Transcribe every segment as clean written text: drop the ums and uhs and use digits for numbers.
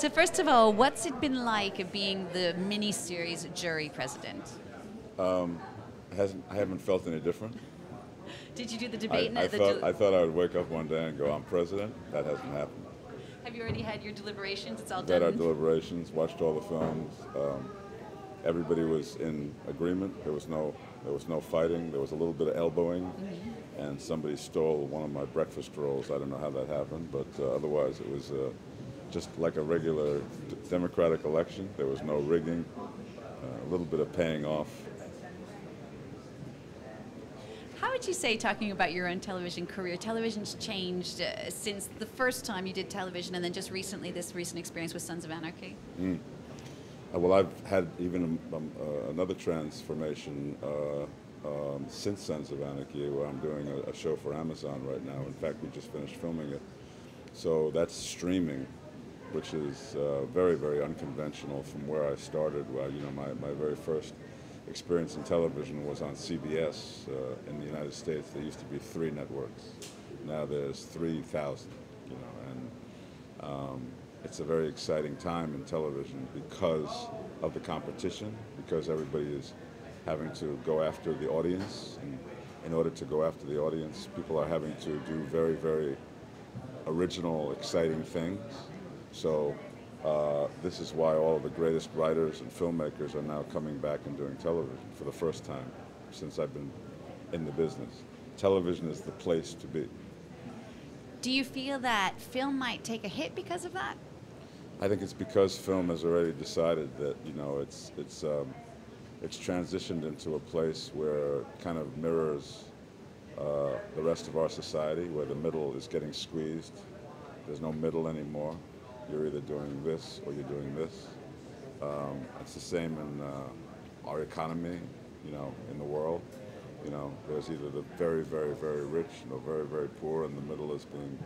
So first of all, what's it been like being the mini-series jury president? I haven't felt any different. Did you do the debate? I thought I would wake up one day and go, I'm president. That hasn't happened. Have you already had your deliberations? It's all We've done? had our deliberations, watched all the films. Everybody was in agreement. There was no fighting. There was a little bit of elbowing, and somebody stole one of my breakfast rolls. I don't know how that happened, but otherwise it was just like a regular democratic election. There was no rigging, a little bit of paying off. How would you say, talking about your own television career, television's changed since the first time you did television and then just recently, this recent experience with Sons of Anarchy? Well, I've had even another transformation since Sons of Anarchy, where I'm doing a show for Amazon right now. In fact, we just finished filming it. So that's streaming, which is very, very unconventional from where I started. Well, you know, my very first experience in television was on CBS in the United States. There used to be 3 networks. Now there's 3,000, you know, and it's a very exciting time in television because of the competition, because everybody is having to go after the audience. And in order to go after the audience, people are having to do very, very original, exciting things. So this is why all of the greatest writers and filmmakers are now coming back and doing television for the first time since I've been in the business. Television is the place to be. Do you feel that film might take a hit because of that? I think it's because film has already decided that, you know, it's transitioned into a place where it kind of mirrors the rest of our society, where the middle is getting squeezed. There's no middle anymore. You're either doing this or you're doing this. It's the same in our economy, you know, in the world. You know, there's either the very, very, very rich and the very, very poor, and the middle is being,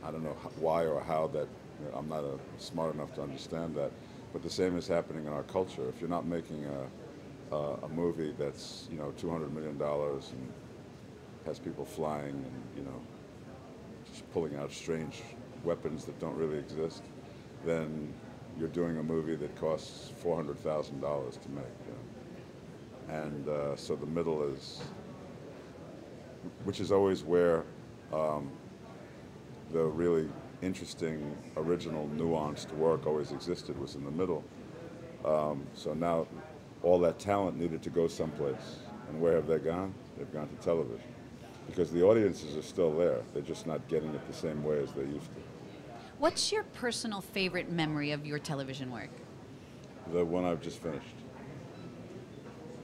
I don't know why or how that, you know, I'm not smart enough to understand that, but the same is happening in our culture. If you're not making a movie that's, you know, $200 million and has people flying and, you know, just pulling out strange weapons that don't really exist, then you're doing a movie that costs $400,000 to make. You know? And so the middle is, which is always where the really interesting, original, nuanced work always existed, was in the middle. So now all that talent needed to go someplace. And where have they gone? They've gone to television. Because the audiences are still there. They're just not getting it the same way as they used to. What's your personal favorite memory of your television work? The one I've just finished,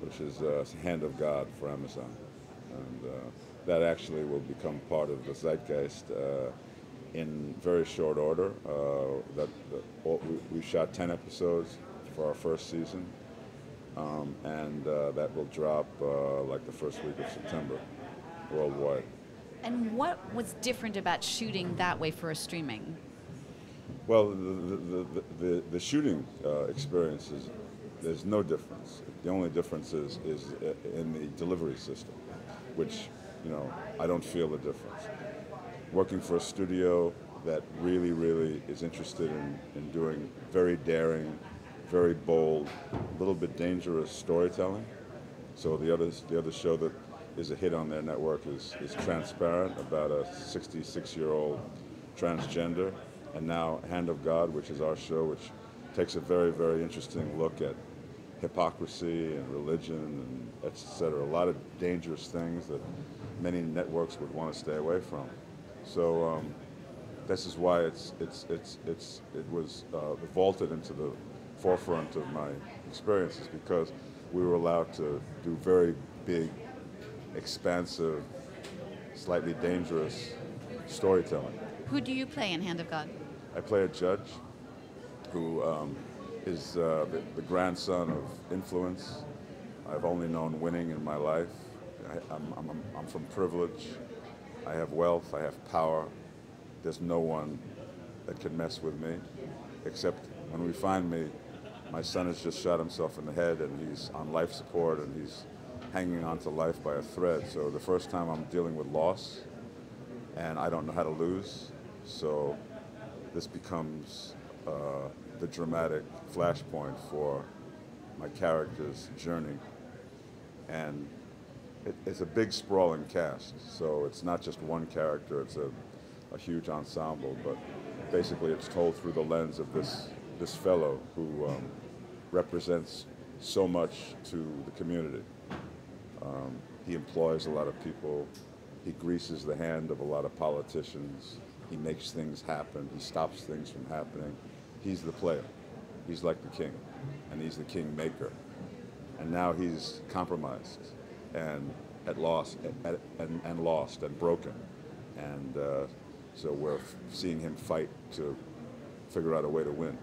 which is Hand of God for Amazon. And that actually will become part of the zeitgeist in very short order. We shot 10 episodes for our first season, and that will drop like the first week of September worldwide. And what was different about shooting that way for a streaming? Well, the shooting experience is, there's no difference. The only difference is in the delivery system, which, you know, I don't feel the difference. Working for a studio that really, really is interested in doing very daring, very bold, a little bit dangerous storytelling. So the other show that is a hit on their network is Transparent, about a 66-year-old transgender. And now Hand of God, which is our show, which takes a very, very interesting look at hypocrisy and religion and et cetera, a lot of dangerous things that many networks would want to stay away from. So this is why it was vaulted into the forefront of my experiences, because we were allowed to do very big, expansive, slightly dangerous storytelling. Who do you play in Hand of God? I play a judge who is the grandson of influence. I've only known winning in my life. I'm from privilege. I have wealth, I have power. There's no one that can mess with me, except when we find me, my son has just shot himself in the head and he's on life support and he's hanging on to life by a thread. So the first time I'm dealing with loss and I don't know how to lose. So this becomes the dramatic flashpoint for my character's journey. And it's a big sprawling cast, so it's not just one character, it's a huge ensemble, but basically it's told through the lens of this fellow who represents so much to the community. He employs a lot of people, he greases the hand of a lot of politicians, he makes things happen, he stops things from happening. He's the player, he's like the king, and he's the king maker. And now he's compromised and lost and broken. And so we're seeing him fight to figure out a way to win.